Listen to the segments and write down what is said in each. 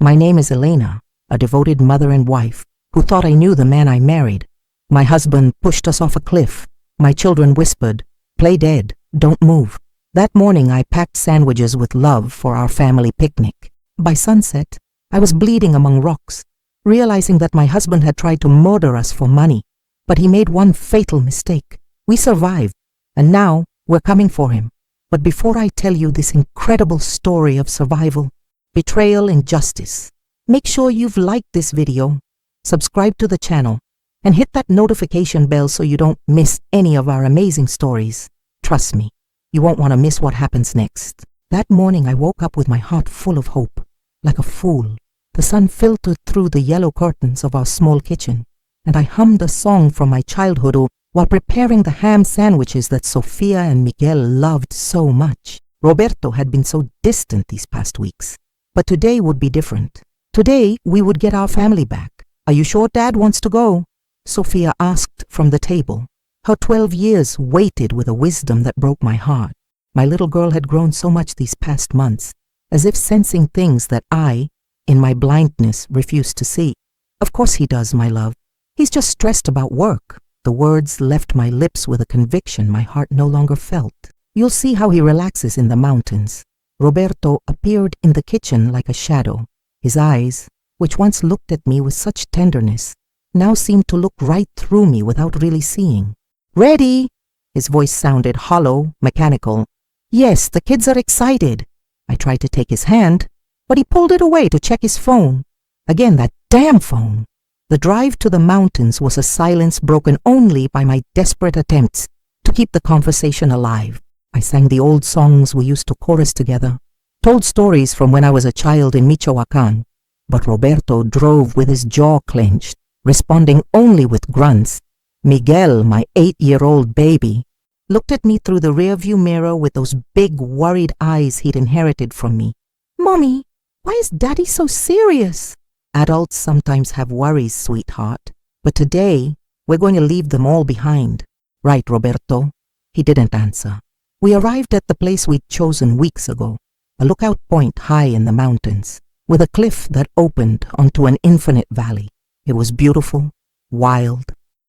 My name is Elena, a devoted mother and wife who thought I knew the man I married. My husband pushed us off a cliff. My children whispered, "Play dead, don't move." That morning I packed sandwiches with love for our family picnic. By sunset, I was bleeding among rocks, realizing that my husband had tried to murder us for money. But he made one fatal mistake. We survived, and now we're coming for him. But before I tell you this incredible story of survival, betrayal, and justice, make sure you've liked this video, subscribe to the channel, and hit that notification bell so you don't miss any of our amazing stories. Trust me, you won't want to miss what happens next. That morning I woke up with my heart full of hope. Like a fool, the sun filtered through the yellow curtains of our small kitchen, and I hummed a song from my childhood while preparing the ham sandwiches that Sofia and Miguel loved so much. Roberto had been so distant these past weeks, but today would be different. Today we would get our family back. "Are you sure Dad wants to go?" Sofia asked from the table. Her 12 years waited with a wisdom that broke my heart. My little girl had grown so much these past months, as if sensing things that I, in my blindness, refused to see. "Of course he does, my love. He's just stressed about work." The words left my lips with a conviction my heart no longer felt. "You'll see how he relaxes in the mountains." Roberto appeared in the kitchen like a shadow. His eyes, which once looked at me with such tenderness, now seemed to look right through me without really seeing. "Ready?" His voice sounded hollow, mechanical. "Yes, the kids are excited." I tried to take his hand, but he pulled it away to check his phone. Again, that damn phone. The drive to the mountains was a silence broken only by my desperate attempts to keep the conversation alive. I sang the old songs we used to chorus together, told stories from when I was a child in Michoacan, but Roberto drove with his jaw clenched, responding only with grunts. Miguel, my 8-year-old baby, looked at me through the rearview mirror with those big, worried eyes he'd inherited from me. "Mommy, why is Daddy so serious?" "Adults sometimes have worries, sweetheart, but today we're going to leave them all behind." "Right, Roberto." He didn't answer. We arrived at the place we'd chosen weeks ago, a lookout point high in the mountains, with a cliff that opened onto an infinite valley. It was beautiful, wild,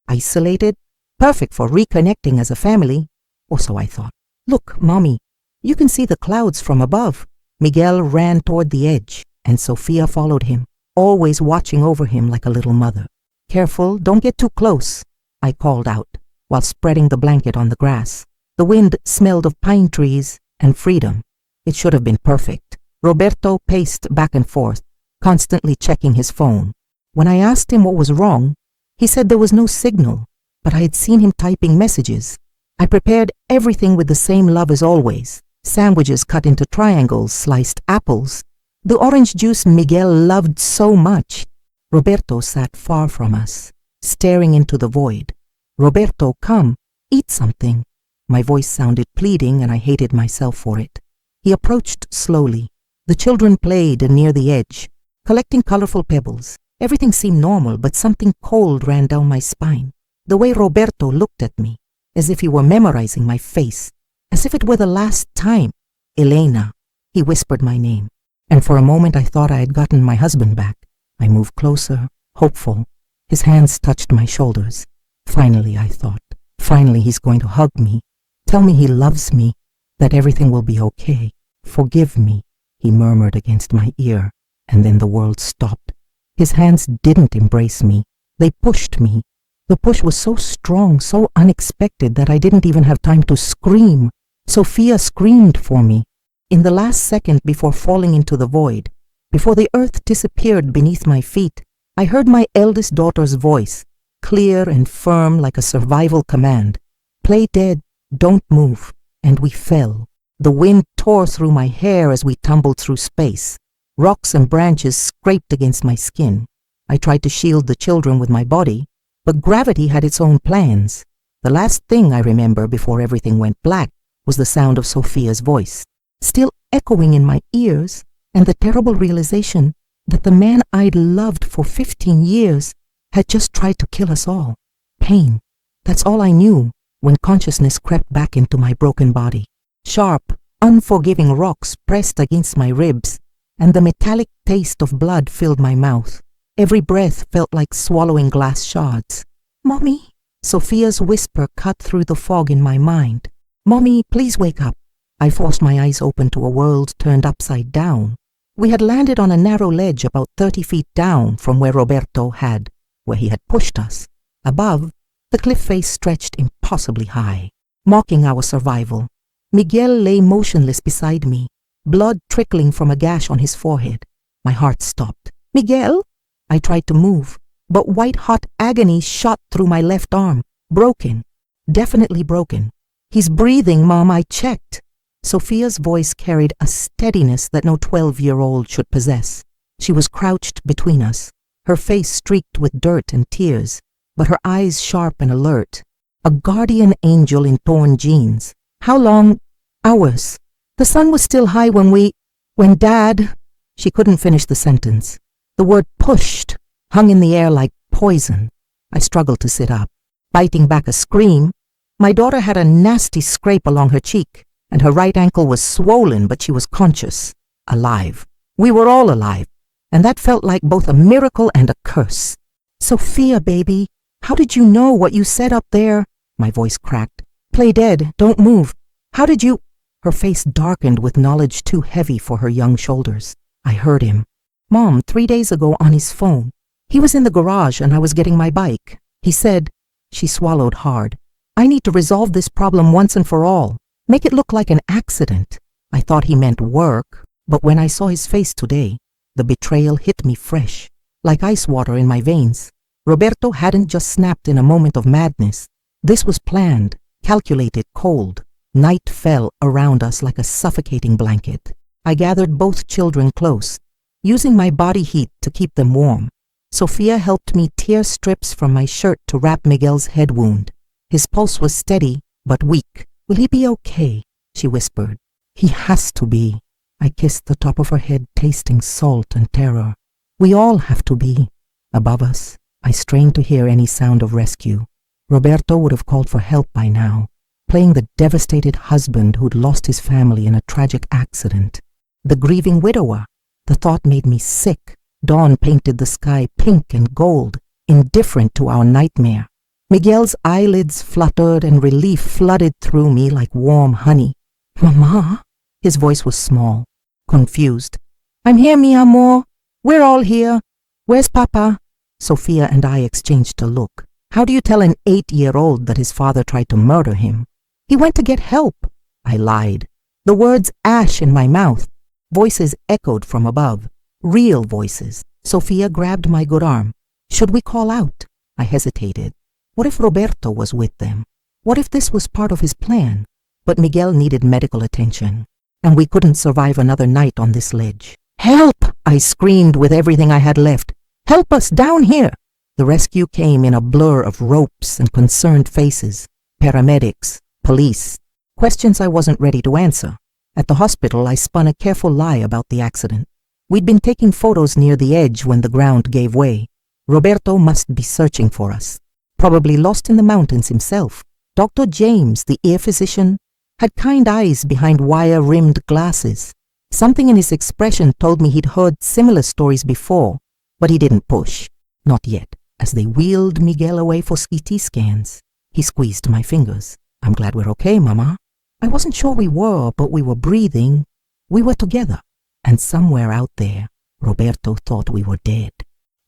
isolated, perfect for reconnecting as a family, or so I thought. "Look, Mommy, you can see the clouds from above." Miguel ran toward the edge, and Sofia followed him, always watching over him like a little mother. "Careful, don't get too close," I called out, while spreading the blanket on the grass. The wind smelled of pine trees and freedom. It should have been perfect. Roberto paced back and forth, constantly checking his phone. When I asked him what was wrong, he said there was no signal, but I had seen him typing messages. I prepared everything with the same love as always. Sandwiches cut into triangles, sliced apples, the orange juice Miguel loved so much. Roberto sat far from us, staring into the void. "Roberto, come, eat something." My voice sounded pleading, and I hated myself for it. He approached slowly. The children played near the edge, collecting colorful pebbles. Everything seemed normal, but something cold ran down my spine. The way Roberto looked at me, as if he were memorizing my face, as if it were the last time. "Elena," he whispered my name, and for a moment I thought I had gotten my husband back. I moved closer, hopeful. His hands touched my shoulders. Finally, I thought, finally he's going to hug me, tell me he loves me, that everything will be okay. "Forgive me," he murmured against my ear, and then the world stopped. His hands didn't embrace me. They pushed me. The push was so strong, so unexpected that I didn't even have time to scream. Sofia screamed for me. In the last second before falling into the void, before the earth disappeared beneath my feet, I heard my eldest daughter's voice, clear and firm like a survival command. "Play dead, don't move." And we fell. The wind tore through my hair as we tumbled through space. Rocks and branches scraped against my skin. I tried to shield the children with my body, but gravity had its own plans. The last thing I remember before everything went black was the sound of Sofia's voice, still echoing in my ears, and the terrible realization that the man I'd loved for 15 years had just tried to kill us all. Pain. That's all I knew when consciousness crept back into my broken body. Sharp, unforgiving rocks pressed against my ribs, and the metallic taste of blood filled my mouth. Every breath felt like swallowing glass shards. "Mommy," Sophia's whisper cut through the fog in my mind. "Mommy, please wake up." I forced my eyes open to a world turned upside down. We had landed on a narrow ledge about 30 feet down from where he had pushed us. Above, the cliff face stretched impossibly high, mocking our survival. Miguel lay motionless beside me, blood trickling from a gash on his forehead. My heart stopped. "Miguel?" I tried to move, but white-hot agony shot through my left arm. Broken. Definitely broken. "He's breathing, Mom, I checked." Sophia's voice carried a steadiness that no 12-year-old should possess. She was crouched between us, her face streaked with dirt and tears, but her eyes sharp and alert. A guardian angel in torn jeans. "How long?" "Hours. The sun was still high when Dad—" She couldn't finish the sentence. The word "pushed" hung in the air like poison. I struggled to sit up. Biting back a scream, my daughter had a nasty scrape along her cheek, and her right ankle was swollen, but she was conscious. Alive. We were all alive, and that felt like both a miracle and a curse. "Sophia, baby, how did you know what you said up there?" My voice cracked. "Play dead, don't move. How did you—" Her face darkened with knowledge too heavy for her young shoulders. I heard him. "Mom, 3 days ago on his phone. He was in the garage and I was getting my bike. He said," she swallowed hard, "I need to resolve this problem once and for all. Make it look like an accident." I thought he meant work, but when I saw his face today, the betrayal hit me fresh, like ice water in my veins. Roberto hadn't just snapped in a moment of madness. This was planned, calculated, cold. Night fell around us like a suffocating blanket. I gathered both children close, using my body heat to keep them warm. Sophia helped me tear strips from my shirt to wrap Miguel's head wound. His pulse was steady, but weak. "Will he be okay?" she whispered. "He has to be." I kissed the top of her head, tasting salt and terror. "We all have to be." Above us, I strained to hear any sound of rescue. Roberto would have called for help by now, playing the devastated husband who'd lost his family in a tragic accident. The grieving widower. The thought made me sick. Dawn painted the sky pink and gold, indifferent to our nightmare. Miguel's eyelids fluttered and relief flooded through me like warm honey. "Mama?" His voice was small, confused. "I'm here, mi amor. We're all here. Where's Papa?" Sophia and I exchanged a look. How do you tell an 8-year-old that his father tried to murder him? "He went to get help." I lied. The words ash in my mouth. Voices echoed from above. Real voices. Sophia grabbed my good arm. "Should we call out?" I hesitated. What if Roberto was with them? What if this was part of his plan? But Miguel needed medical attention, and we couldn't survive another night on this ledge. "Help!" I screamed with everything I had left. "Help us down here!" The rescue came in a blur of ropes and concerned faces. Paramedics, police, questions I wasn't ready to answer. At the hospital, I spun a careful lie about the accident. We'd been taking photos near the edge when the ground gave way. Roberto must be searching for us. Probably lost in the mountains himself. Dr. James, the ear physician, had kind eyes behind wire-rimmed glasses. Something in his expression told me he'd heard similar stories before, but he didn't push. Not yet. As they wheeled Miguel away for CT scans, he squeezed my fingers. "I'm glad we're okay, Mama." I wasn't sure we were, but we were breathing. We were together. And somewhere out there, Roberto thought we were dead.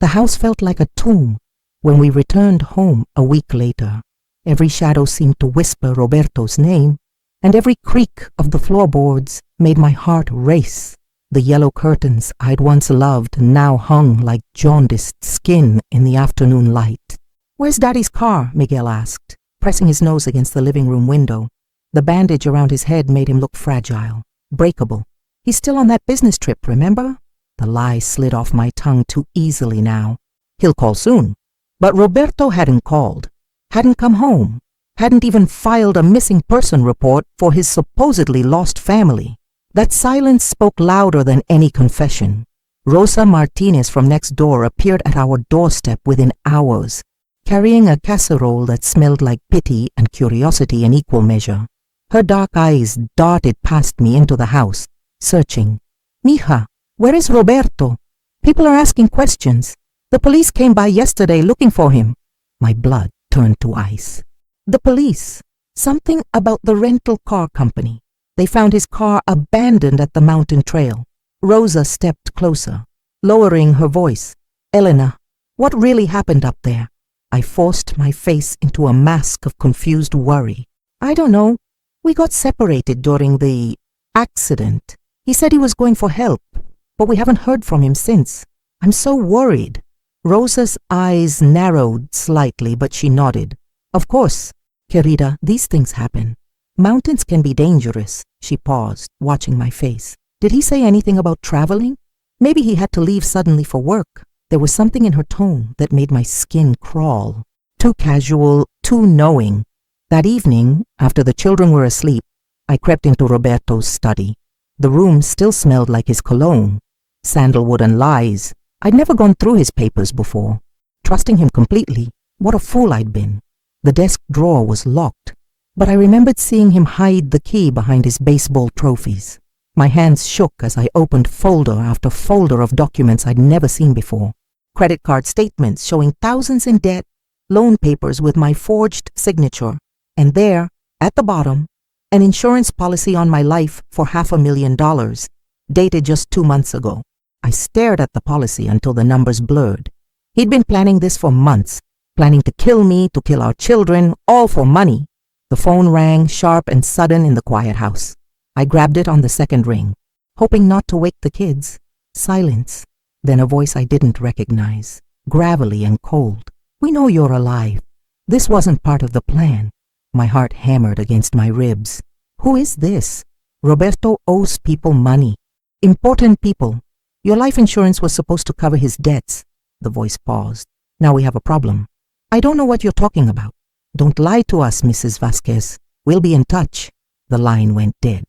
The house felt like a tomb. When we returned home a week later, every shadow seemed to whisper Roberto's name, and every creak of the floorboards made my heart race. The yellow curtains I'd once loved now hung like jaundiced skin in the afternoon light. "Where's Daddy's car?" Miguel asked, pressing his nose against the living room window. The bandage around his head made him look fragile, breakable. "He's still on that business trip, remember?" The lie slid off my tongue too easily now. "He'll call soon." But Roberto hadn't called, hadn't come home, hadn't even filed a missing person report for his supposedly lost family. That silence spoke louder than any confession. Rosa Martinez from next door appeared at our doorstep within hours, carrying a casserole that smelled like pity and curiosity in equal measure. Her dark eyes darted past me into the house, searching. "Mija," Where is Roberto? People are asking questions. The police came by yesterday looking for him. My blood turned to ice. The police. Something about the rental car company. They found his car abandoned at the mountain trail. Rosa stepped closer, lowering her voice. Elena, what really happened up there? I forced my face into a mask of confused worry. I don't know. We got separated during the accident. He said he was going for help, but we haven't heard from him since. I'm so worried. Rosa's eyes narrowed slightly, but she nodded. Of course, querida, these things happen. Mountains can be dangerous. She paused, watching my face. Did he say anything about traveling? Maybe he had to leave suddenly for work. There was something in her tone that made my skin crawl. Too casual, too knowing. That evening, after the children were asleep, I crept into Roberto's study. The room still smelled like his cologne, sandalwood and lies. I'd never gone through his papers before. Trusting him completely, what a fool I'd been. The desk drawer was locked, but I remembered seeing him hide the key behind his baseball trophies. My hands shook as I opened folder after folder of documents I'd never seen before. Credit card statements showing thousands in debt, loan papers with my forged signature, and there, at the bottom, an insurance policy on my life for $500,000, dated just 2 months ago. I stared at the policy until the numbers blurred. He'd been planning this for months, planning to kill me, to kill our children, all for money. The phone rang, sharp and sudden, in the quiet house. I grabbed it on the second ring, hoping not to wake the kids. Silence. Then a voice I didn't recognize, gravelly and cold. We know you're alive. This wasn't part of the plan. My heart hammered against my ribs. Who is this? Roberto owes people money. Important people. Your life insurance was supposed to cover his debts. The voice paused. Now we have a problem. I don't know what you're talking about. Don't lie to us, Mrs. Vasquez. We'll be in touch. The line went dead.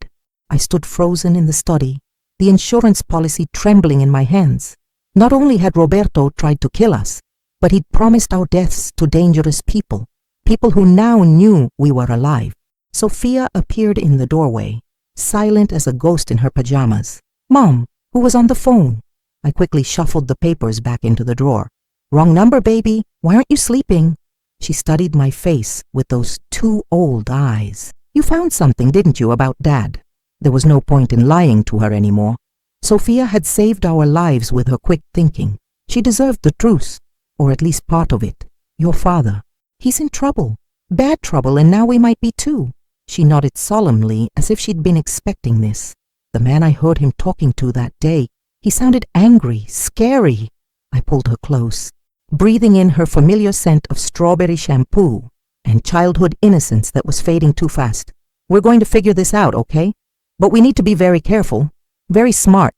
I stood frozen in the study, the insurance policy trembling in my hands. Not only had Roberto tried to kill us, but he'd promised our deaths to dangerous people, people who now knew we were alive. Sophia appeared in the doorway, silent as a ghost in her pajamas. Mom, who was on the phone? I quickly shuffled the papers back into the drawer. Wrong number, baby. Why aren't you sleeping? She studied my face with those 2 old eyes. You found something, didn't you, about Dad? There was no point in lying to her anymore. Sophia had saved our lives with her quick thinking. She deserved the truth, or at least part of it. Your father. He's in trouble. Bad trouble, and now we might be too. She nodded solemnly, as if she'd been expecting this. The man I heard him talking to that day, he sounded angry, scary. I pulled her close, breathing in her familiar scent of strawberry shampoo and childhood innocence that was fading too fast. We're going to figure this out, okay? But we need to be very careful, very smart,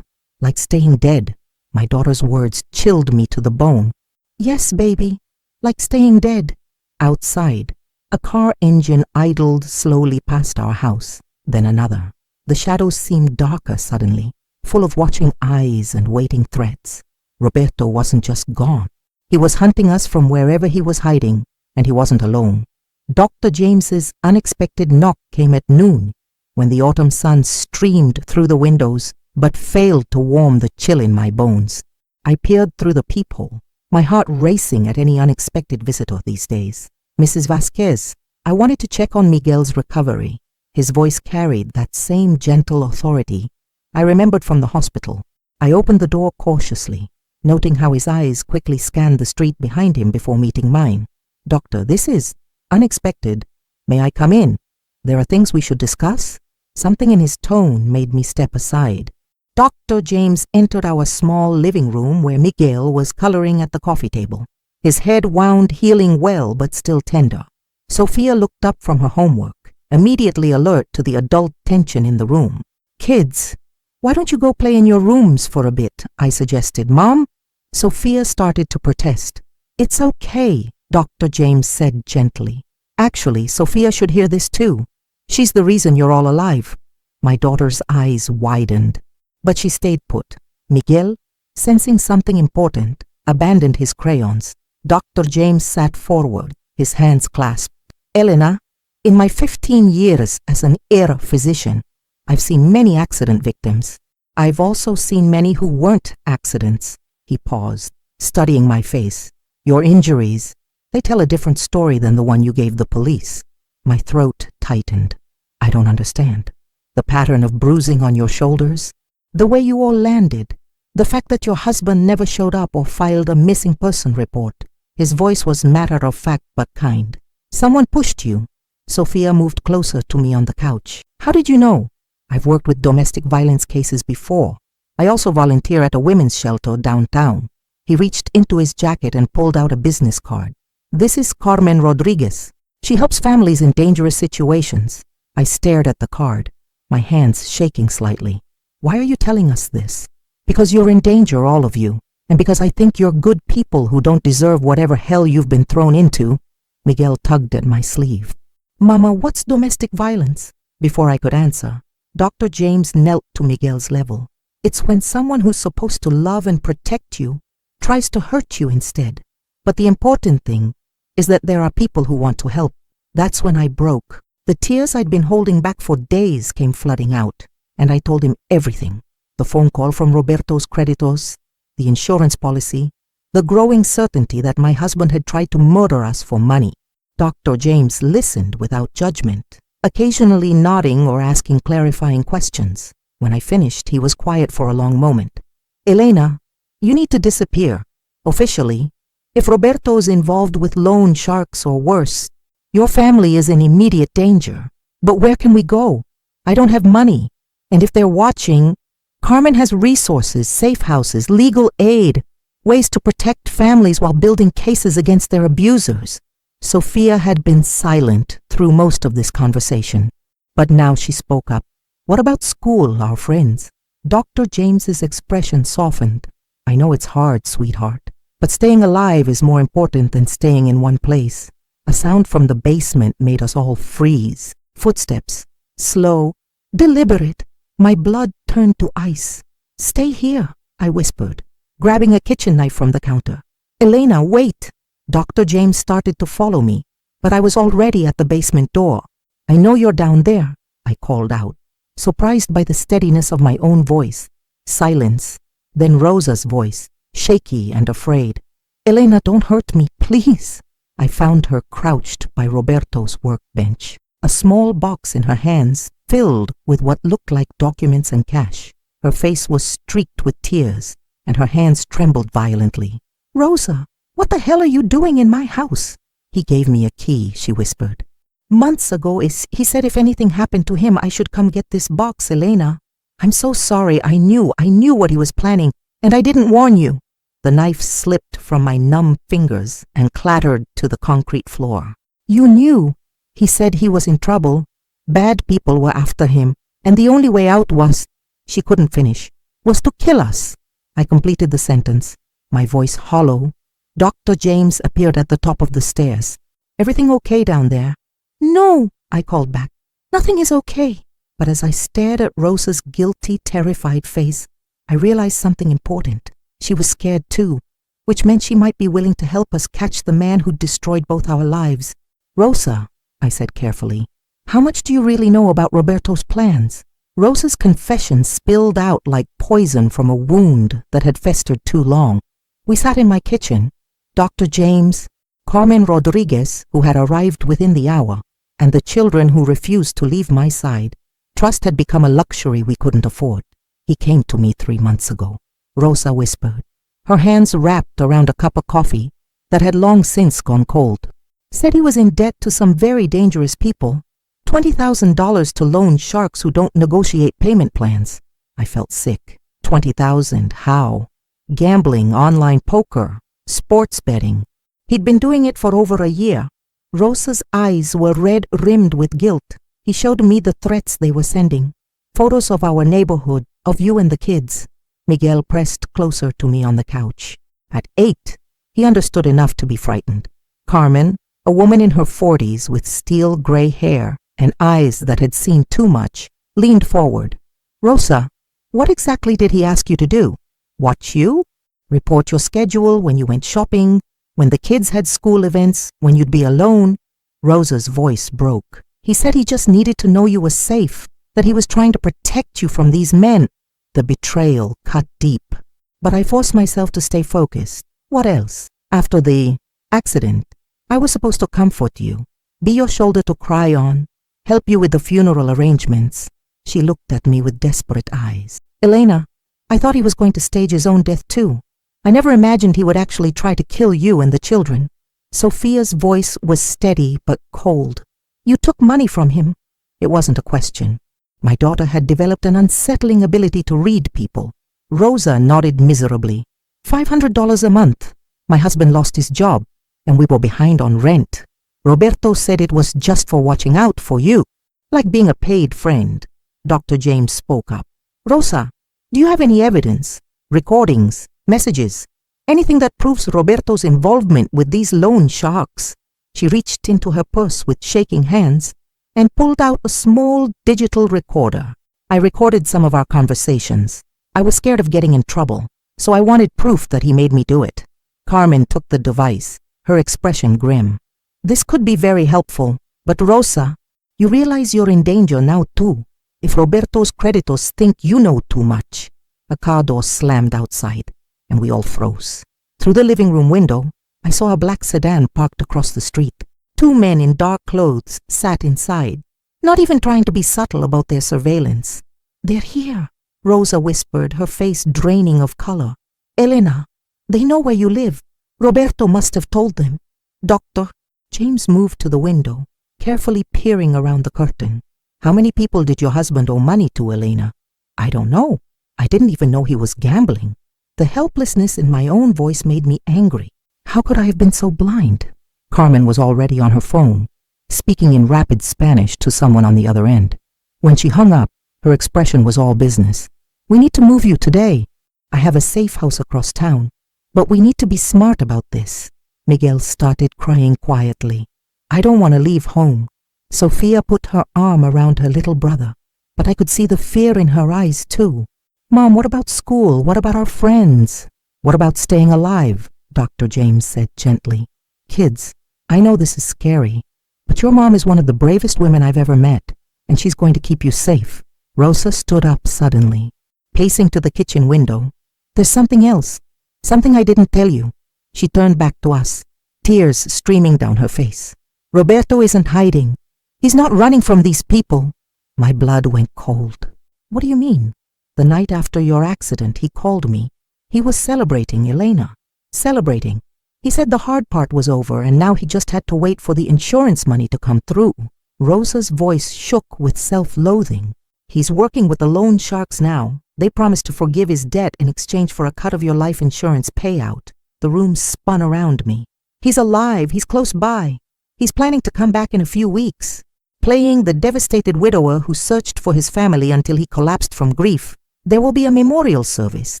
like staying dead. My daughter's words chilled me to the bone. Yes, baby, like staying dead. Outside, a car engine idled slowly past our house, then another. The shadows seemed darker suddenly, full of watching eyes and waiting threats. Roberto wasn't just gone. He was hunting us from wherever he was hiding, and he wasn't alone. Dr. James's unexpected knock came at noon, when the autumn sun streamed through the windows, but failed to warm the chill in my bones. I peered through the peephole, my heart racing at any unexpected visitor these days. Mrs. Vasquez, I wanted to check on Miguel's recovery. His voice carried that same gentle authority I remembered from the hospital. I opened the door cautiously, noting how his eyes quickly scanned the street behind him before meeting mine. Doctor, this is unexpected. May I come in? There are things we should discuss? Something in his tone made me step aside. Dr. James entered our small living room where Miguel was coloring at the coffee table. His head wound, healing well but still tender. Sophia looked up from her homework, immediately alert to the adult tension in the room. Kids, why don't you go play in your rooms for a bit? I suggested. Mom? Sophia started to protest. It's okay, Dr. James said gently. Actually, Sophia should hear this too. She's the reason you're all alive. My daughter's eyes widened, but she stayed put. Miguel, sensing something important, abandoned his crayons. Dr. James sat forward, his hands clasped. Elena, in my 15 years as an ER physician, I've seen many accident victims. I've also seen many who weren't accidents. He paused, studying my face. Your injuries, they tell a different story than the one you gave the police. My throat tightened. I don't understand. The pattern of bruising on your shoulders? The way you all landed? The fact that your husband never showed up or filed a missing person report? His voice was matter-of-fact but kind. Someone pushed you. Sophia moved closer to me on the couch. How did you know? I've worked with domestic violence cases before. I also volunteer at a women's shelter downtown. He reached into his jacket and pulled out a business card. This is Carmen Rodriguez. She helps families in dangerous situations. I stared at the card, my hands shaking slightly. Why are you telling us this? Because you're in danger, all of you, and because I think you're good people who don't deserve whatever hell you've been thrown into. Miguel tugged at my sleeve. Mama, what's domestic violence? Before I could answer, Dr. James knelt to Miguel's level. It's when someone who's supposed to love and protect you tries to hurt you instead. But the important thing is that there are people who want to help. That's when I broke. The tears I'd been holding back for days came flooding out, and I told him everything. The phone call from Roberto's creditors, the insurance policy, the growing certainty that my husband had tried to murder us for money. Dr. James listened without judgment, occasionally nodding or asking clarifying questions. When I finished, he was quiet for a long moment. Elena, you need to disappear. Officially, if Roberto is involved with loan sharks or worse, your family is in immediate danger. But where can we go? I don't have money. And if they're watching, Carmen has resources, safe houses, legal aid, ways to protect families while building cases against their abusers. Sophia had been silent through most of this conversation, but now she spoke up. What about school, our friends? Dr. James's expression softened. I know it's hard, sweetheart, but staying alive is more important than staying in one place. A sound from the basement made us all freeze. Footsteps, slow, deliberate. My blood turned to ice. Stay here, I whispered, grabbing a kitchen knife from the counter. Elena, wait. Dr. James started to follow me, but I was already at the basement door. I know you're down there, I called out, surprised by the steadiness of my own voice. Silence, then Rosa's voice, shaky and afraid. Elena, don't hurt me, please. I found her crouched by Roberto's workbench, a small box in her hands filled with what looked like documents and cash. Her face was streaked with tears, and her hands trembled violently. Rosa, what the hell are you doing in my house? He gave me a key, she whispered. Months ago, he said if anything happened to him, I should come get this box, Elena. I'm so sorry. I knew what he was planning, and I didn't warn you. The knife slipped from my numb fingers and clattered to the concrete floor. You knew. He said he was in trouble. Bad people were after him, and the only way out was, she couldn't finish, was to kill us. I completed the sentence, my voice hollow. Dr. James appeared at the top of the stairs. Everything okay down there? No, I called back. Nothing is okay. But as I stared at Rosa's guilty, terrified face, I realized something important. She was scared too, which meant she might be willing to help us catch the man who'd destroyed both our lives. Rosa, I said carefully, how much do you really know about Roberto's plans? Rosa's confession spilled out like poison from a wound that had festered too long. We sat in my kitchen. Dr. James, Carmen Rodriguez, who had arrived within the hour, and the children who refused to leave my side. Trust had become a luxury we couldn't afford. He came to me 3 months ago, Rosa whispered, her hands wrapped around a cup of coffee that had long since gone cold. Said he was in debt to some very dangerous people, $20,000 to loan sharks who don't negotiate payment plans. I felt sick. 20,000, how? Gambling, online poker, sports betting. He'd been doing it for over a year. Rosa's eyes were red-rimmed with guilt. He showed me the threats they were sending. Photos of our neighborhood, of you and the kids. Miguel pressed closer to me on the couch. At 8, he understood enough to be frightened. Carmen, a woman in her 40s with steel gray hair and eyes that had seen too much, leaned forward. Rosa, what exactly did he ask you to do? Watch you? Report your schedule when you went shopping, when the kids had school events, when you'd be alone? Rosa's voice broke. He said he just needed to know you were safe, that he was trying to protect you from these men. The betrayal cut deep. But I forced myself to stay focused. What else? After the accident, I was supposed to comfort you, be your shoulder to cry on, help you with the funeral arrangements. She looked at me with desperate eyes. Elena, I thought he was going to stage his own death too. I never imagined he would actually try to kill you and the children. Sophia's voice was steady but cold. You took money from him. It wasn't a question. My daughter had developed an unsettling ability to read people. Rosa nodded miserably. $500 a month. My husband lost his job, and we were behind on rent. Roberto said it was just for watching out for you, like being a paid friend. Dr. James spoke up. Rosa, do you have any evidence, recordings, messages, anything that proves Roberto's involvement with these loan sharks? She reached into her purse with shaking hands and pulled out a small digital recorder. I recorded some of our conversations. I was scared of getting in trouble, so I wanted proof that he made me do it. Carmen took the device, her expression grim. This could be very helpful, but Rosa, you realize you're in danger now too. If Roberto's creditors think you know too much. A car door slammed outside, and we all froze. Through the living room window, I saw a black sedan parked across the street. 2 men in dark clothes sat inside, not even trying to be subtle about their surveillance. They're here, Rosa whispered, her face draining of color. Elena, they know where you live. Roberto must have told them. Doctor, James moved to the window, carefully peering around the curtain. How many people did your husband owe money to, Elena? I don't know. I didn't even know he was gambling. The helplessness in my own voice made me angry. How could I have been so blind? Carmen was already on her phone, speaking in rapid Spanish to someone on the other end. When she hung up, her expression was all business. We need to move you today. I have a safe house across town, but we need to be smart about this. Miguel started crying quietly. I don't want to leave home. Sophia put her arm around her little brother, but I could see the fear in her eyes too. Mom, what about school? What about our friends? What about staying alive? Dr. James said gently. Kids, I know this is scary, but your mom is one of the bravest women I've ever met, and she's going to keep you safe. Rosa stood up suddenly, pacing to the kitchen window. There's something else, something I didn't tell you. She turned back to us, tears streaming down her face. Roberto isn't hiding. He's not running from these people. My blood went cold. What do you mean? The night after your accident, he called me. He was celebrating, Elena. Celebrating. He said the hard part was over and now he just had to wait for the insurance money to come through. Rosa's voice shook with self-loathing. He's working with the loan sharks now. They promised to forgive his debt in exchange for a cut of your life insurance payout. The room spun around me. He's alive. He's close by. He's planning to come back in a few weeks, playing the devastated widower who searched for his family until he collapsed from grief. There will be a memorial service,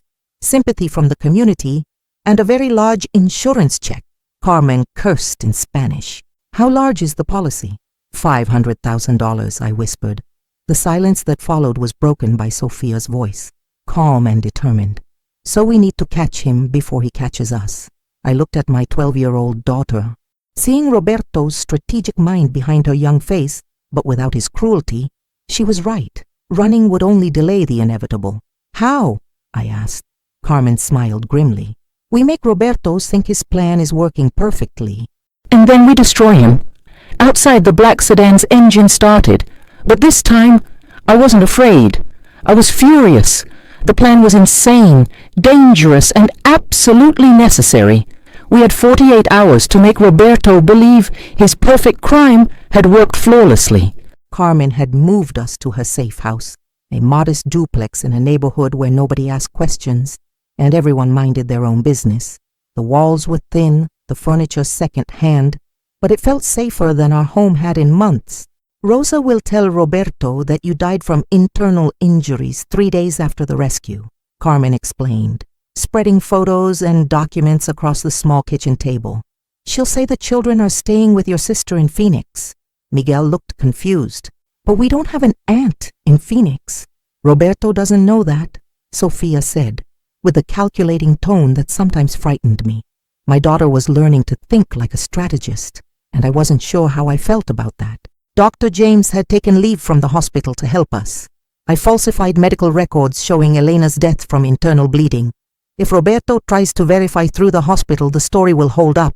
sympathy from the community, and a very large insurance check. Carmen cursed in Spanish. How large is the policy? $500,000, I whispered. The silence that followed was broken by Sophia's voice, calm and determined. So we need to catch him before he catches us. I looked at my 12-year-old daughter. Seeing Roberto's strategic mind behind her young face, but without his cruelty, she was right. Running would only delay the inevitable. How? I asked. Carmen smiled grimly. We make Roberto think his plan is working perfectly. And then we destroy him. Outside, the black sedan's engine started. But this time, I wasn't afraid. I was furious. The plan was insane, dangerous, and absolutely necessary. We had 48 hours to make Roberto believe his perfect crime had worked flawlessly. Carmen had moved us to her safe house, a modest duplex in a neighborhood where nobody asked questions, and everyone minded their own business. The walls were thin, the furniture second-hand, but it felt safer than our home had in months. Rosa will tell Roberto that you died from internal injuries 3 days after the rescue, Carmen explained, spreading photos and documents across the small kitchen table. She'll say the children are staying with your sister in Phoenix. Miguel looked confused. But we don't have an aunt in Phoenix. Roberto doesn't know that, Sophia said, with a calculating tone that sometimes frightened me. My daughter was learning to think like a strategist, and I wasn't sure how I felt about that. Dr. James had taken leave from the hospital to help us. I falsified medical records showing Elena's death from internal bleeding. If Roberto tries to verify through the hospital, the story will hold up.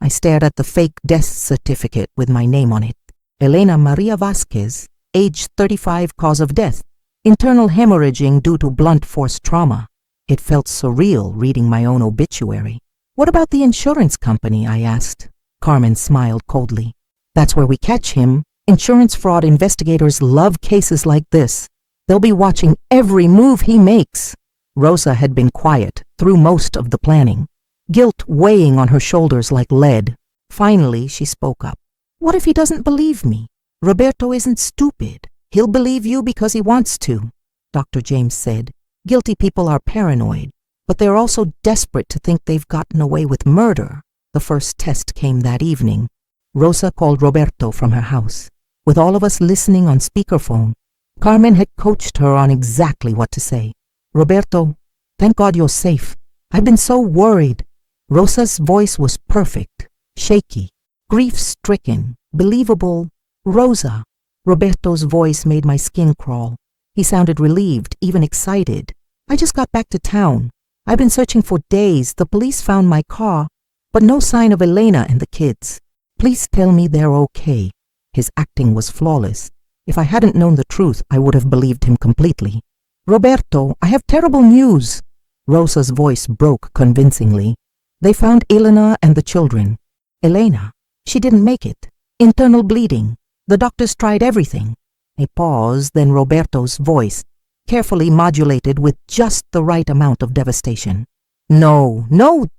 I stared at the fake death certificate with my name on it. Elena Maria Vasquez, age 35, cause of death. Internal hemorrhaging due to blunt force trauma. It felt surreal reading my own obituary. What about the insurance company? I asked. Carmen smiled coldly. That's where we catch him. Insurance fraud investigators love cases like this. They'll be watching every move he makes. Rosa had been quiet through most of the planning, guilt weighing on her shoulders like lead. Finally, she spoke up. What if he doesn't believe me? Roberto isn't stupid. He'll believe you because he wants to. Dr. James said, guilty people are paranoid, but they're also desperate to think they've gotten away with murder. The first test came that evening. Rosa called Roberto from her house. With all of us listening on speakerphone, Carmen had coached her on exactly what to say. Roberto, thank God you're safe. I've been so worried. Rosa's voice was perfect, shaky, grief-stricken, believable. Rosa. Roberto's voice made my skin crawl. He sounded relieved, even excited. I just got back to town. I've been searching for days. The police found my car, but no sign of Elena and the kids. Please tell me they're okay. His acting was flawless. If I hadn't known the truth, I would have believed him completely. Roberto, I have terrible news. Rosa's voice broke convincingly. They found Elena and the children. Elena, she didn't make it. Internal bleeding. The doctors tried everything. A pause, then Roberto's voice, carefully modulated with just the right amount of devastation. No,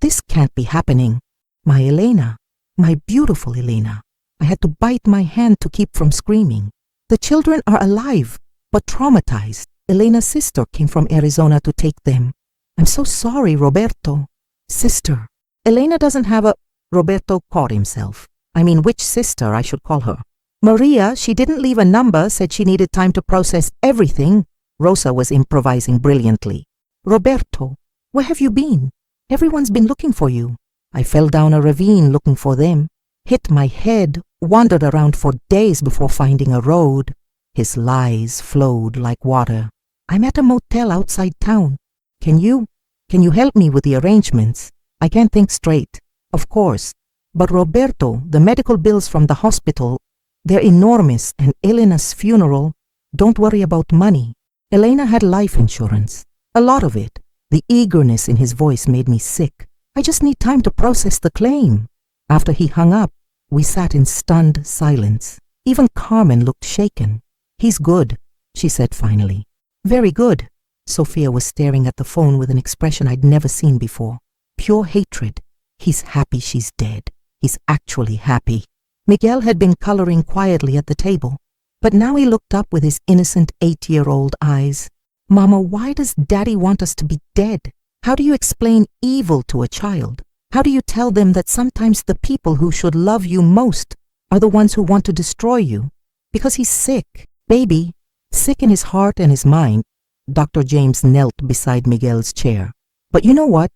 this can't be happening. My Elena, my beautiful Elena. I had to bite my hand to keep from screaming. The children are alive, but traumatized. Elena's sister came from Arizona to take them. I'm so sorry, Roberto. Sister. Elena doesn't have a... Roberto caught himself. I mean, which sister I should call her? Maria, she didn't leave a number, said she needed time to process everything. Rosa was improvising brilliantly. Roberto, where have you been? Everyone's been looking for you. I fell down a ravine looking for them, hit my head, wandered around for days before finding a road. His lies flowed like water. I'm at a motel outside town. Can you help me with the arrangements? I can't think straight. Of course. But Roberto, the medical bills from the hospital, they're enormous, and Elena's funeral. Don't worry about money. Elena had life insurance. A lot of it. The eagerness in his voice made me sick. I just need time to process the claim. After he hung up, we sat in stunned silence. Even Carmen looked shaken. He's good, she said finally. Very good. Sophia was staring at the phone with an expression I'd never seen before. Pure hatred. He's happy she's dead. He's actually happy. Miguel had been coloring quietly at the table, but now he looked up with his innocent 8-year-old eyes. Mama, why does Daddy want us to be dead? How do you explain evil to a child? How do you tell them that sometimes the people who should love you most are the ones who want to destroy you? Because he's sick, baby, sick in his heart and his mind. Dr. James knelt beside Miguel's chair. But you know what?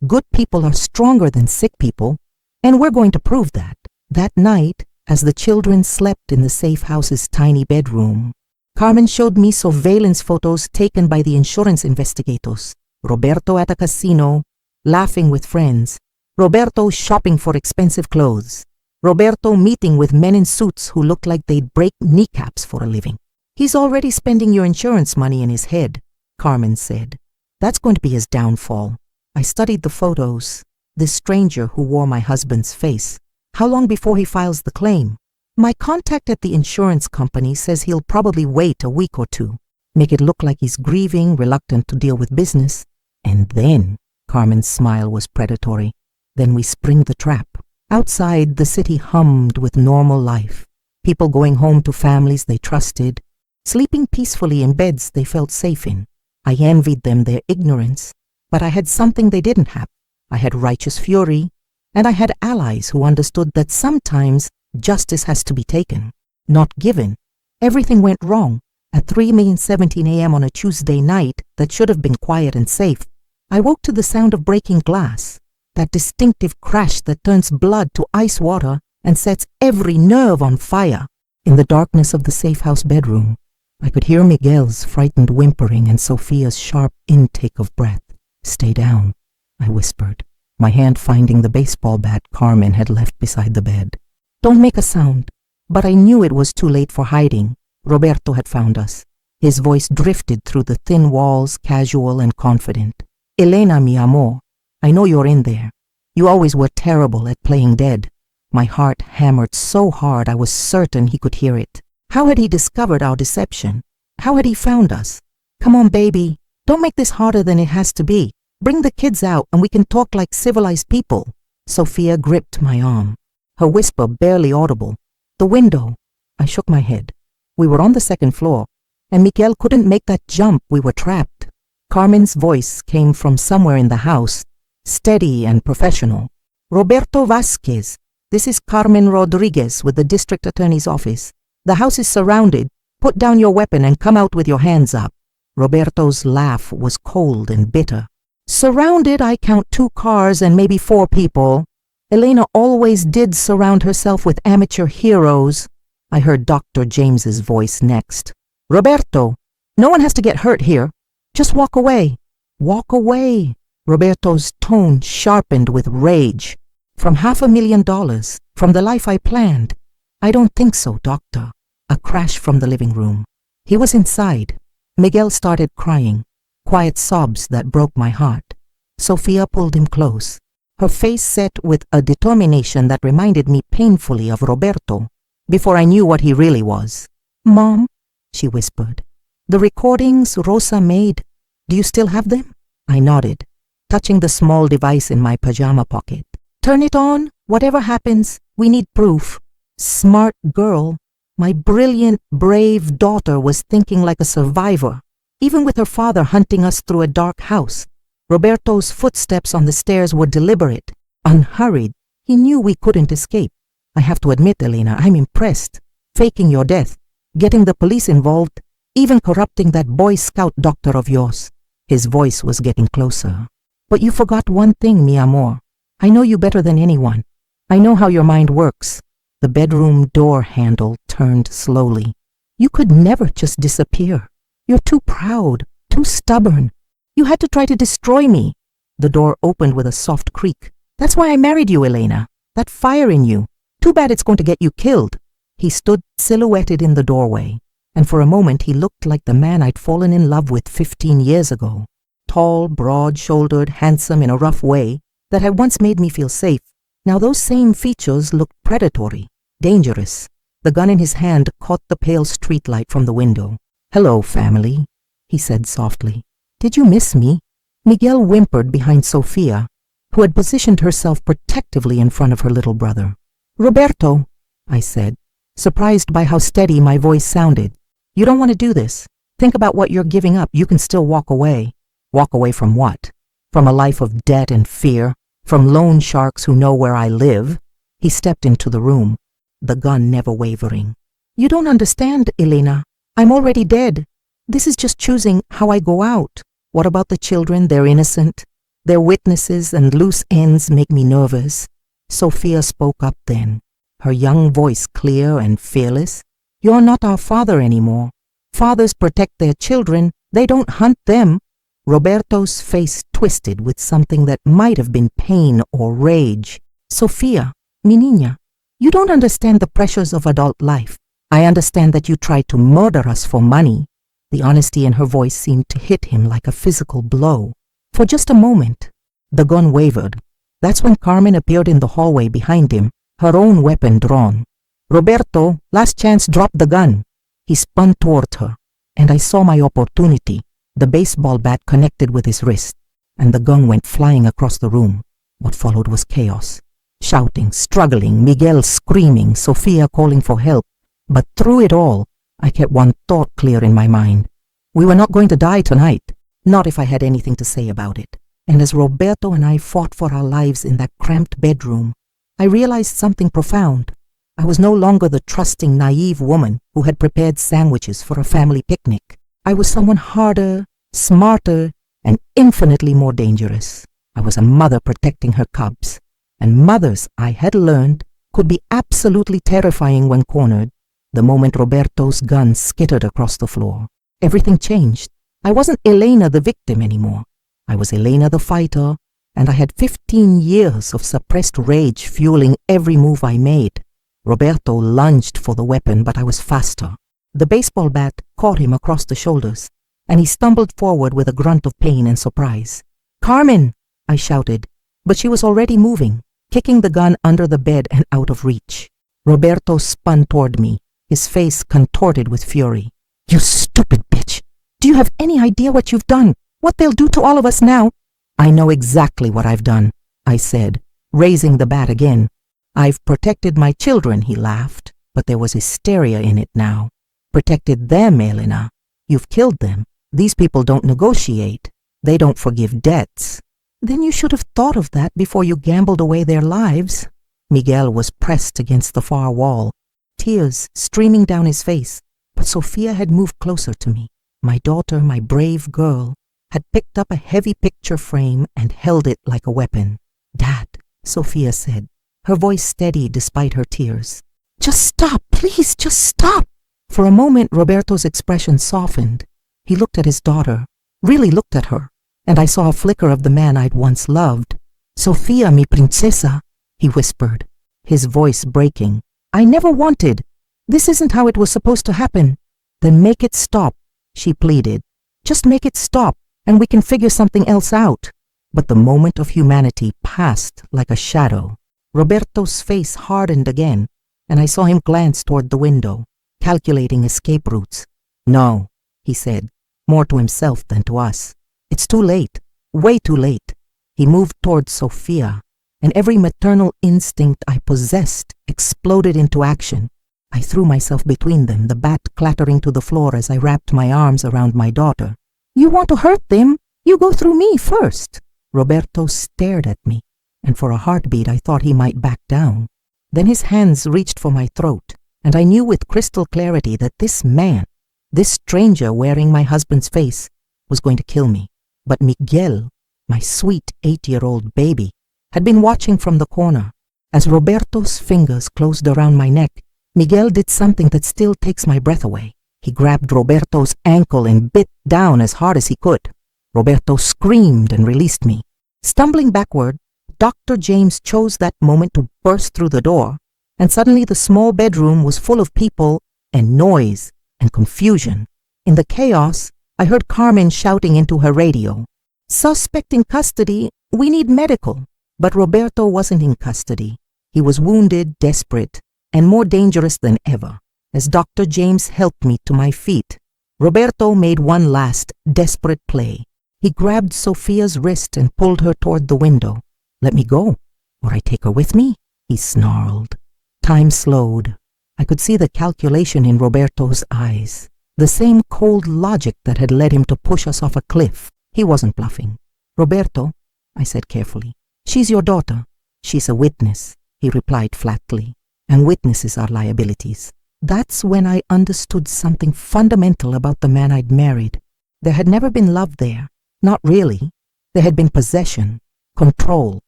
Good people are stronger than sick people, and we're going to prove that. That night, as the children slept in the safe house's tiny bedroom, Carmen showed me surveillance photos taken by the insurance investigators. Roberto at a casino, laughing with friends. Roberto shopping for expensive clothes. Roberto meeting with men in suits who looked like they'd break kneecaps for a living. He's already spending your insurance money in his head, Carmen said. That's going to be his downfall. I studied the photos. This stranger who wore my husband's face. How long before he files the claim? My contact at the insurance company says he'll probably wait a week or two. Make it look like he's grieving, reluctant to deal with business. And then, Carmen's smile was predatory. Then we spring the trap. Outside, the city hummed with normal life. People going home to families they trusted, sleeping peacefully in beds they felt safe in. I envied them their ignorance, but I had something they didn't have. I had righteous fury, and I had allies who understood that sometimes justice has to be taken, not given. Everything went wrong. At 3:17 a.m. on a Tuesday night that should have been quiet and safe, I woke to the sound of breaking glass, that distinctive crash that turns blood to ice water and sets every nerve on fire. In the darkness of the safe house bedroom, I could hear Miguel's frightened whimpering and Sophia's sharp intake of breath. "Stay down," I whispered, my hand finding the baseball bat Carmen had left beside the bed. "Don't make a sound." But I knew it was too late for hiding. Roberto had found us. His voice drifted through the thin walls, casual and confident. "Elena, mi amor, I know you're in there. You always were terrible at playing dead." My heart hammered so hard I was certain he could hear it. How had he discovered our deception? How had he found us? "Come on, baby. Don't make this harder than it has to be. Bring the kids out and we can talk like civilized people." Sophia gripped my arm, her whisper barely audible. "The window." I shook my head. We were on the second floor, and Miguel couldn't make that jump. We were trapped. Carmen's voice came from somewhere in the house, steady and professional. "Roberto Vasquez, this is Carmen Rodriguez with the district attorney's office. The house is surrounded. Put down your weapon and come out with your hands up." Roberto's laugh was cold and bitter. "Surrounded, I count 2 cars and maybe 4 people. Elena always did surround herself with amateur heroes." I heard Dr. James's voice next. "Roberto, no one has to get hurt here. Just walk away." "Walk away." Roberto's tone sharpened with rage. "From $500,000, from the life I planned." "I don't think so, doctor." A crash from the living room. He was inside. Miguel started crying, quiet sobs that broke my heart. Sophia pulled him close, her face set with a determination that reminded me painfully of Roberto, before I knew what he really was. "Mom," she whispered, "the recordings Rosa made, do you still have them?" I nodded, touching the small device in my pajama pocket. "Turn it on. Whatever happens, we need proof." Smart girl. My brilliant, brave daughter was thinking like a survivor, even with her father hunting us through a dark house. Roberto's footsteps on the stairs were deliberate, unhurried. He knew we couldn't escape. "I have to admit, Elena, I'm impressed. Faking your death, getting the police involved, even corrupting that Boy Scout doctor of yours." His voice was getting closer. "But you forgot one thing, mi amor. I know you better than anyone. I know how your mind works." The bedroom door handle turned slowly. "You could never just disappear. You're too proud, too stubborn. You had to try to destroy me." The door opened with a soft creak. "That's why I married you, Elena. That fire in you. Too bad it's going to get you killed." He stood silhouetted in the doorway, and for a moment he looked like the man I'd fallen in love with 15 years ago. Tall, broad-shouldered, handsome in a rough way that had once made me feel safe. Now those same features looked predatory, dangerous. The gun in his hand caught the pale streetlight from the window. "Hello, family," he said softly. "Did you miss me?" Miguel whimpered behind Sophia, who had positioned herself protectively in front of her little brother. "Roberto," I said, surprised by how steady my voice sounded. "You don't want to do this. Think about what you're giving up. You can still walk away." "Walk away from what? From a life of debt and fear? From loan sharks who know where I live?" He stepped into the room, the gun never wavering. "You don't understand, Elena. I'm already dead. This is just choosing how I go out. What about the children? They're innocent. Their witnesses and loose ends make me nervous." Sophia spoke up then, her young voice clear and fearless. "You're not our father anymore. Fathers protect their children. They don't hunt them." Roberto's face twisted with something that might have been pain or rage. "Sophia, mi niña, you don't understand the pressures of adult life. I understand that you tried to murder us for money." The honesty in her voice seemed to hit him like a physical blow. For just a moment, the gun wavered. That's when Carmen appeared in the hallway behind him, her own weapon drawn. "Roberto, last chance, drop the gun." He spun toward her, and I saw my opportunity. The baseball bat connected with his wrist, and the gun went flying across the room. What followed was chaos. Shouting, struggling, Miguel screaming, Sophia calling for help. But through it all, I kept one thought clear in my mind. We were not going to die tonight, not if I had anything to say about it. And as Roberto and I fought for our lives in that cramped bedroom, I realized something profound. I was no longer the trusting, naive woman who had prepared sandwiches for a family picnic. I was someone harder, smarter, and infinitely more dangerous. I was a mother protecting her cubs, and mothers, I had learned, could be absolutely terrifying when cornered. The moment Roberto's gun skittered across the floor, everything changed. I wasn't Elena the victim anymore. I was Elena the fighter, and I had 15 years of suppressed rage fueling every move I made. Roberto lunged for the weapon, but I was faster. The baseball bat caught him across the shoulders, and he stumbled forward with a grunt of pain and surprise. "Carmen!" I shouted, but she was already moving, kicking the gun under the bed and out of reach. Roberto spun toward me, his face contorted with fury. "You stupid bitch! Do you have any idea what you've done? What they'll do to all of us now?" "I know exactly what I've done," I said, raising the bat again. "I've protected my children," he laughed, but there was hysteria in it now. "Protected them, Elena. You've killed them. These people don't negotiate. They don't forgive debts." "Then you should have thought of that before you gambled away their lives." Miguel was pressed against the far wall, tears streaming down his face, but Sophia had moved closer to me. My daughter, my brave girl, had picked up a heavy picture frame and held it like a weapon. "Dad," Sophia said, her voice steady despite her tears. "Just stop, please, just stop." For a moment, Roberto's expression softened. He looked at his daughter, really looked at her, and I saw a flicker of the man I'd once loved. "Sophia, mi princesa," he whispered, his voice breaking. "I never wanted. This isn't how it was supposed to happen." "Then make it stop," she pleaded. "Just make it stop, and we can figure something else out." But the moment of humanity passed like a shadow. Roberto's face hardened again, and I saw him glance toward the window, calculating escape routes. "No," he said, more to himself than to us. "It's too late, way too late." He moved toward Sophia, and every maternal instinct I possessed exploded into action. I threw myself between them, the bat clattering to the floor as I wrapped my arms around my daughter. "You want to hurt them? You go through me first." Roberto stared at me, and for a heartbeat I thought he might back down. Then his hands reached for my throat, and I knew with crystal clarity that this man, this stranger wearing my husband's face, was going to kill me. But Miguel, my sweet 8-year-old baby, had been watching from the corner. As Roberto's fingers closed around my neck, Miguel did something that still takes my breath away. He grabbed Roberto's ankle and bit down as hard as he could. Roberto screamed and released me. Stumbling backward, Dr. James chose that moment to burst through the door, and suddenly the small bedroom was full of people and noise and confusion. In the chaos, I heard Carmen shouting into her radio, "Suspect in custody, we need medical." But Roberto wasn't in custody. He was wounded, desperate, and more dangerous than ever. As Dr. James helped me to my feet, Roberto made one last desperate play. He grabbed Sophia's wrist and pulled her toward the window. "Let me go, or I take her with me," he snarled. Time slowed. I could see the calculation in Roberto's eyes, the same cold logic that had led him to push us off a cliff. He wasn't bluffing. "Roberto," I said carefully, "she's your daughter." "She's a witness," he replied flatly, "and witnesses are liabilities." That's when I understood something fundamental about the man I'd married. There had never been love there. Not really. There had been possession, control,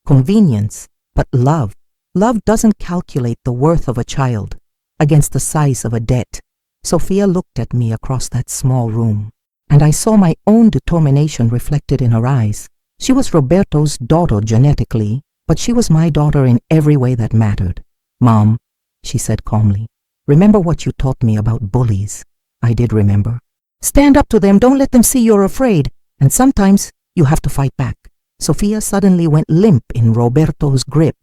convenience, but love. Love doesn't calculate the worth of a child against the size of a debt. Sophia looked at me across that small room, and I saw my own determination reflected in her eyes. She was Roberto's daughter genetically, but she was my daughter in every way that mattered. "Mom," she said calmly, "remember what you taught me about bullies." I did remember. "Stand up to them, don't let them see you're afraid, and sometimes you have to fight back." Sophia suddenly went limp in Roberto's grip,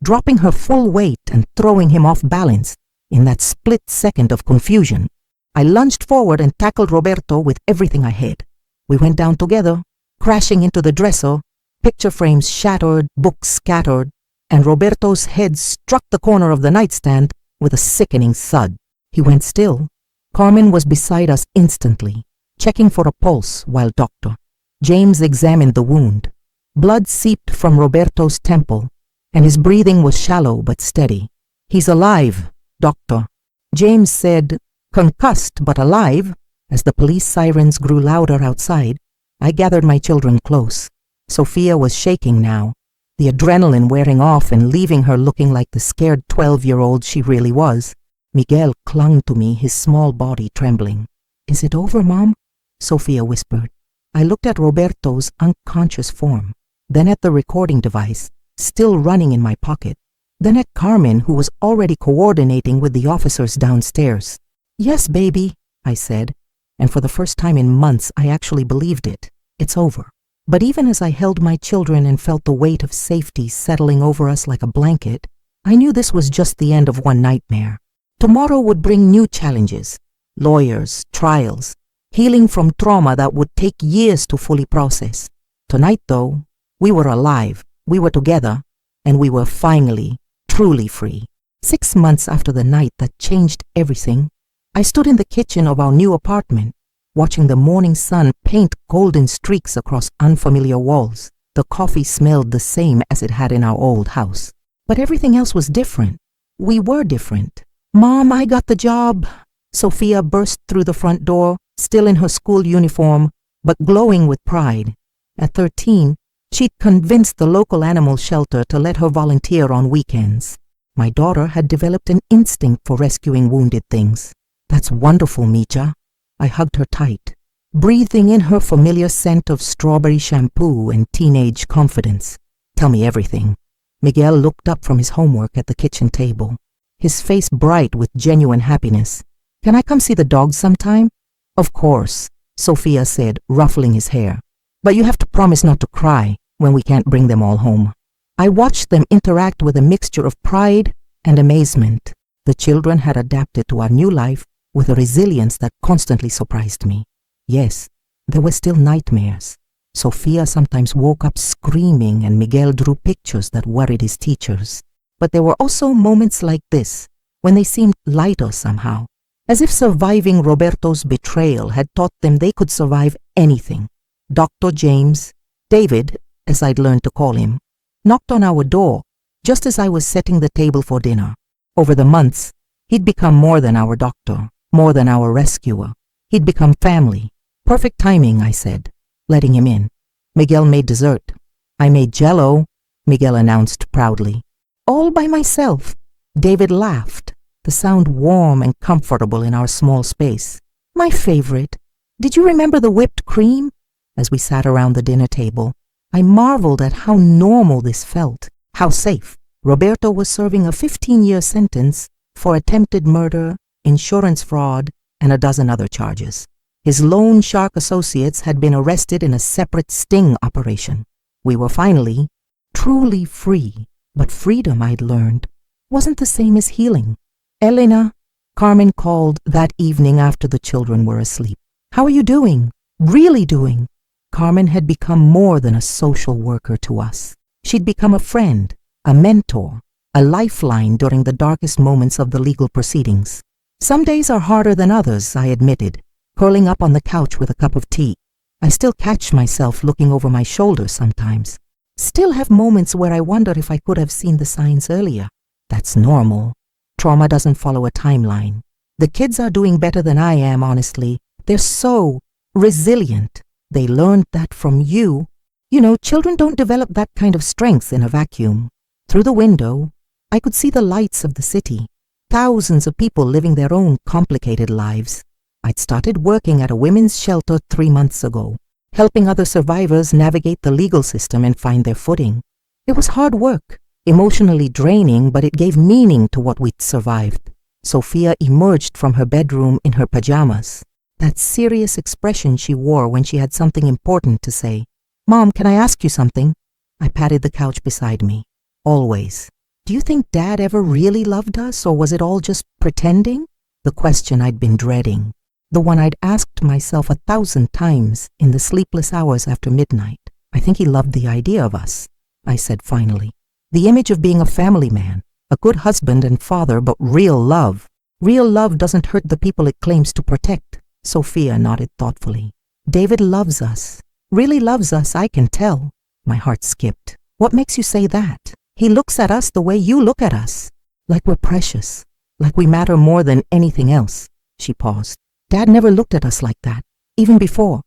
dropping her full weight and throwing him off balance in that split second of confusion. I lunged forward and tackled Roberto with everything I had. We went down together, crashing into the dresser, picture frames shattered, books scattered, and Roberto's head struck the corner of the nightstand with a sickening thud. He went still. Carmen was beside us instantly, checking for a pulse while Dr. James examined the wound. Blood seeped from Roberto's temple, and his breathing was shallow but steady. "He's alive, Doctor," James said, "concussed but alive." As the police sirens grew louder outside, I gathered my children close. Sophia was shaking now, the adrenaline wearing off and leaving her looking like the scared 12-year-old she really was. Miguel clung to me, his small body trembling. "Is it over, Mom?" Sophia whispered. I looked at Roberto's unconscious form, then at the recording device, still running in my pocket, then at Carmen, who was already coordinating with the officers downstairs. "Yes, baby," I said, and for the first time in months I actually believed it. It's over. But even as I held my children and felt the weight of safety settling over us like a blanket, I knew this was just the end of one nightmare. Tomorrow would bring new challenges, lawyers, trials, healing from trauma that would take years to fully process. Tonight, though, we were alive, we were together, and we were finally, truly free. 6 months after the night that changed everything, I stood in the kitchen of our new apartment, watching the morning sun paint golden streaks across unfamiliar walls. The coffee smelled the same as it had in our old house. But everything else was different. We were different. "Mom, I got the job." Sophia burst through the front door, still in her school uniform, but glowing with pride. At 13, she'd convinced the local animal shelter to let her volunteer on weekends. My daughter had developed an instinct for rescuing wounded things. "That's wonderful, Mija." I hugged her tight, breathing in her familiar scent of strawberry shampoo and teenage confidence. "Tell me everything." Miguel looked up from his homework at the kitchen table, his face bright with genuine happiness. "Can I come see the dogs sometime?" "Of course," Sophia said, ruffling his hair. "But you have to promise not to cry when we can't bring them all home." I watched them interact with a mixture of pride and amazement. The children had adapted to our new life with a resilience that constantly surprised me. Yes, there were still nightmares. Sophia sometimes woke up screaming and Miguel drew pictures that worried his teachers. But there were also moments like this, when they seemed lighter somehow, as if surviving Roberto's betrayal had taught them they could survive anything. Dr. James, David, as I'd learned to call him, knocked on our door just as I was setting the table for dinner. Over the months, he'd become more than our doctor, more than our rescuer. He'd become family. "Perfect timing," I said, letting him in. Miguel made dessert. "I made Jell-O," Miguel announced proudly. "All by myself." David laughed, the sound warm and comfortable in our small space. "My favorite. Did you remember the whipped cream?" As we sat around the dinner table, I marveled at how normal this felt, how safe. Roberto was serving a 15-year sentence for attempted murder, insurance fraud, and a dozen other charges. His loan shark associates had been arrested in a separate sting operation. We were finally, truly free, but freedom, I'd learned, wasn't the same as healing. "Elena," Carmen called that evening after the children were asleep. "How are you doing? Really doing?" Carmen had become more than a social worker to us. She'd become a friend, a mentor, a lifeline during the darkest moments of the legal proceedings. "Some days are harder than others," I admitted, curling up on the couch with a cup of tea. I still catch myself looking over my shoulder sometimes. Still have moments where I wonder if I could have seen the signs earlier. That's normal. Trauma doesn't follow a timeline. The kids are doing better than I am, honestly. They're so resilient. They learned that from you. You know, children don't develop that kind of strength in a vacuum. Through the window, I could see the lights of the city. Thousands of people living their own complicated lives. I'd started working at a women's shelter 3 months ago, helping other survivors navigate the legal system and find their footing. It was hard work, emotionally draining, but it gave meaning to what we'd survived. Sophia emerged from her bedroom in her pajamas, that serious expression she wore when she had something important to say. "Mom, can I ask you something?" I patted the couch beside me. "Always. Do you think Dad ever really loved us, or was it all just pretending?" The question I'd been dreading. The one I'd asked myself 1,000 times in the sleepless hours after midnight. "I think he loved the idea of us," I said finally. "The image of being a family man, a good husband and father, but real love. Real love doesn't hurt the people it claims to protect." Sophia nodded thoughtfully. "David loves us. Really loves us, I can tell." My heart skipped. "What makes you say that?" "He looks at us the way you look at us. Like we're precious. Like we matter more than anything else." She paused. "Dad never looked at us like that. Even before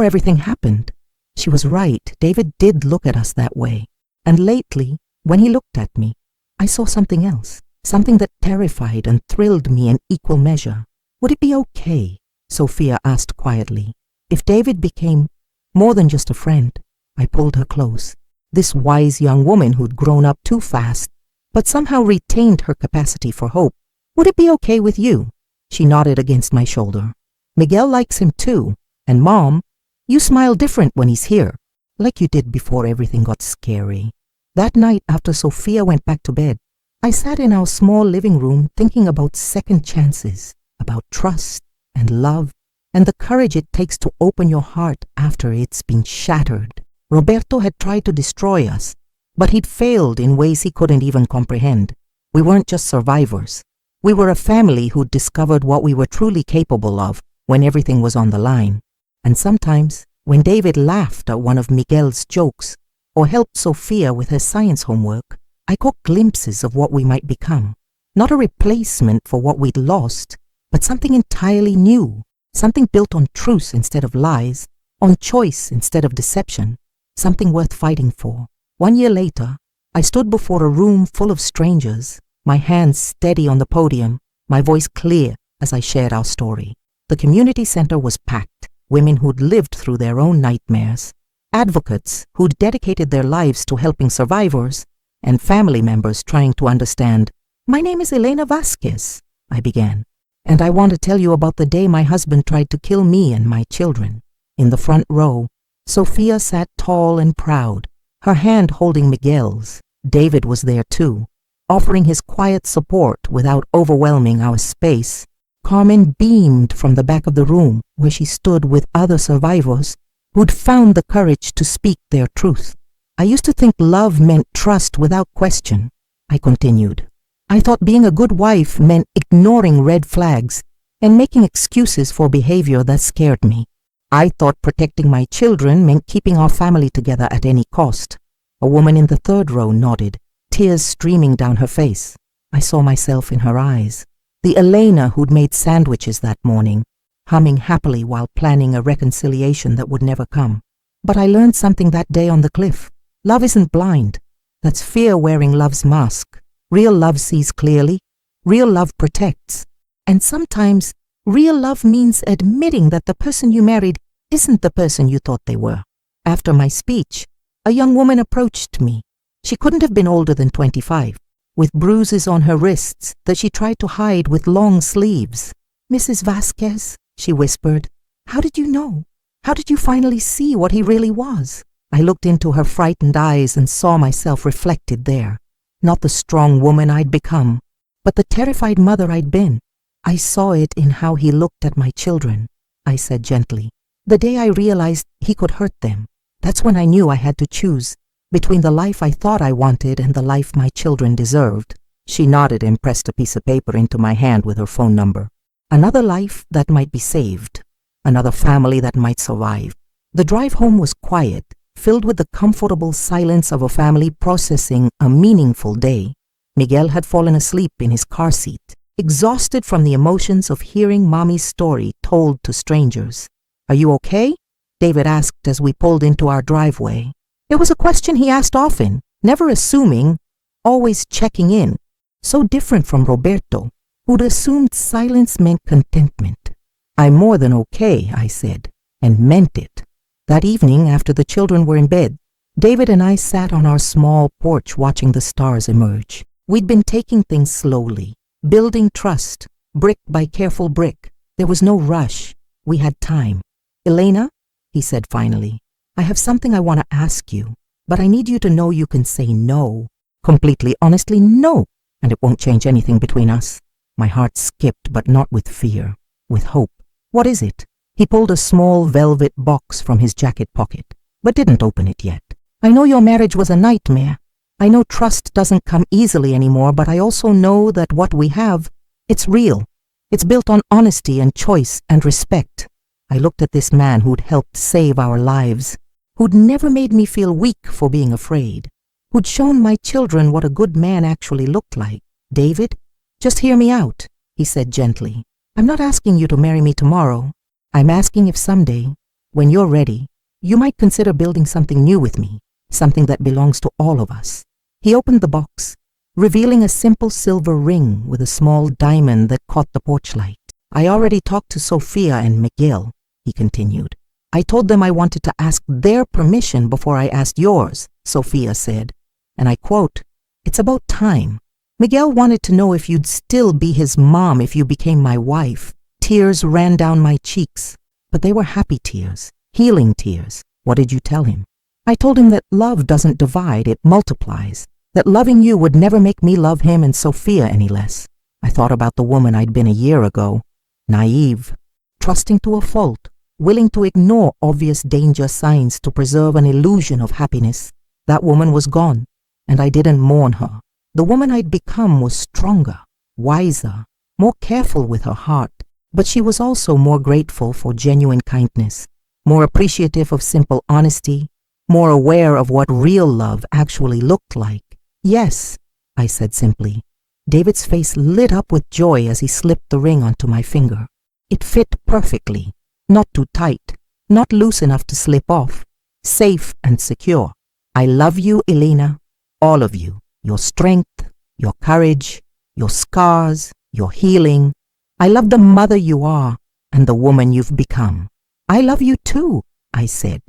everything happened." She was right. David did look at us that way. And lately, when he looked at me, I saw something else. something that terrified and thrilled me in equal measure. Would it be okay, Sophia asked quietly, if David became more than just a friend? I pulled her close. This wise young woman who'd grown up too fast, but somehow retained her capacity for hope. Would it be okay with you? She nodded against my shoulder. Miguel likes him too. And Mom, you smile different when he's here, like you did before everything got scary. That night after Sophia went back to bed, I sat in our small living room thinking about second chances, about trust and love, and the courage it takes to open your heart after it's been shattered. Roberto had tried to destroy us, but he'd failed in ways he couldn't even comprehend. We weren't just survivors. We were a family who'd discovered what we were truly capable of when everything was on the line. And sometimes, when David laughed at one of Miguel's jokes or helped Sophia with her science homework, I caught glimpses of what we might become. Not a replacement for what we'd lost, but something entirely new, something built on truth instead of lies, on choice instead of deception, something worth fighting for. 1 year later, I stood before a room full of strangers, my hands steady on the podium, my voice clear as I shared our story. The community center was packed, women who'd lived through their own nightmares, advocates who'd dedicated their lives to helping survivors, and family members trying to understand. My name is Elena Vasquez, I began, and I want to tell you about the day my husband tried to kill me and my children. In the front row, Sophia sat tall and proud, her hand holding Miguel's. David was there too, offering his quiet support without overwhelming our space. Carmen beamed from the back of the room where she stood with other survivors who'd found the courage to speak their truth. I used to think love meant trust without question, I continued. I thought being a good wife meant ignoring red flags and making excuses for behavior that scared me. I thought protecting my children meant keeping our family together at any cost. A woman in the third row nodded, tears streaming down her face. I saw myself in her eyes. The Elena who'd made sandwiches that morning, humming happily while planning a reconciliation that would never come. But I learned something that day on the cliff. Love isn't blind. That's fear wearing love's mask. Real love sees clearly. Real love protects. And sometimes, real love means admitting that the person you married isn't the person you thought they were. After my speech, a young woman approached me. She couldn't have been older than 25, with bruises on her wrists that she tried to hide with long sleeves. Mrs. Vasquez, she whispered, how did you know? How did you finally see what he really was? I looked into her frightened eyes and saw myself reflected there. Not the strong woman I'd become, but the terrified mother I'd been. I saw it in how he looked at my children, I said gently. The day I realized he could hurt them, that's when I knew I had to choose between the life I thought I wanted and the life my children deserved. She nodded and pressed a piece of paper into my hand with her phone number. Another life that might be saved. Another family that might survive. The drive home was quiet, filled with the comfortable silence of a family processing a meaningful day. Miguel had fallen asleep in his car seat, exhausted from the emotions of hearing Mommy's story told to strangers. Are you okay? David asked as we pulled into our driveway. It was a question he asked often, never assuming, always checking in. So different from Roberto, who'd assumed silence meant contentment. I'm more than okay, I said, and meant it. That evening, after the children were in bed, David and I sat on our small porch watching the stars emerge. We'd been taking things slowly, building trust, brick by careful brick. There was no rush. We had time. Elena, he said finally, I have something I want to ask you, but I need you to know you can say no. Completely honestly, no, and it won't change anything between us. My heart skipped, but not with fear, with hope. What is it? He pulled a small velvet box from his jacket pocket, but didn't open it yet. I know your marriage was a nightmare. I know trust doesn't come easily anymore, but I also know that what we have, it's real. It's built on honesty and choice and respect. I looked at this man who'd helped save our lives, who'd never made me feel weak for being afraid, who'd shown my children what a good man actually looked like. David, just hear me out, he said gently. I'm not asking you to marry me tomorrow. I'm asking if someday, when you're ready, you might consider building something new with me, something that belongs to all of us. He opened the box, revealing a simple silver ring with a small diamond that caught the porch light. I already talked to Sophia and Miguel, he continued. I told them I wanted to ask their permission before I asked yours, Sophia said. And I quote, "It's about time. Miguel wanted to know if you'd still be his mom if you became my wife." Tears ran down my cheeks, but they were happy tears, healing tears. What did you tell him? I told him that love doesn't divide, it multiplies. That loving you would never make me love him and Sophia any less. I thought about the woman I'd been a year ago, naive, trusting to a fault, willing to ignore obvious danger signs to preserve an illusion of happiness. That woman was gone, and I didn't mourn her. The woman I'd become was stronger, wiser, more careful with her heart, but she was also more grateful for genuine kindness, more appreciative of simple honesty, more aware of what real love actually looked like. "Yes," I said simply. David's face lit up with joy as he slipped the ring onto my finger. It fit perfectly, not too tight, not loose enough to slip off, safe and secure. "I love you, Elena, all of you, your strength, your courage, your scars, your healing. I love the mother you are and the woman you've become." "I love you too," I said.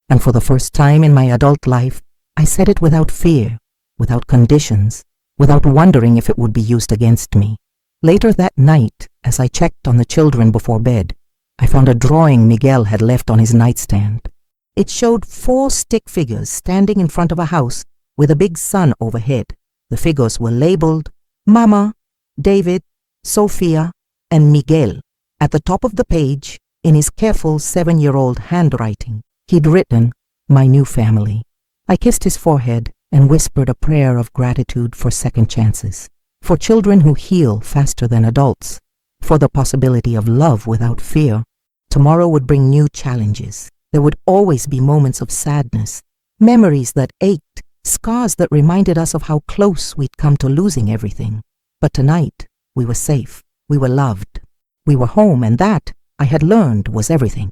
And for the first time in my adult life, I said it without fear, without conditions, without wondering if it would be used against me. Later that night, as I checked on the children before bed, I found a drawing Miguel had left on his nightstand. It showed 4 stick figures standing in front of a house with a big sun overhead. The figures were labeled Mama, David, Sophia, and Miguel. At the top of the page, in his careful 7-year-old handwriting, he'd written, "My new family." I kissed his forehead and whispered a prayer of gratitude for second chances, for children who heal faster than adults, for the possibility of love without fear. Tomorrow would bring new challenges. There would always be moments of sadness, memories that ached, scars that reminded us of how close we'd come to losing everything. But tonight, we were safe, we were loved, we were home, and that, I had learned, was everything.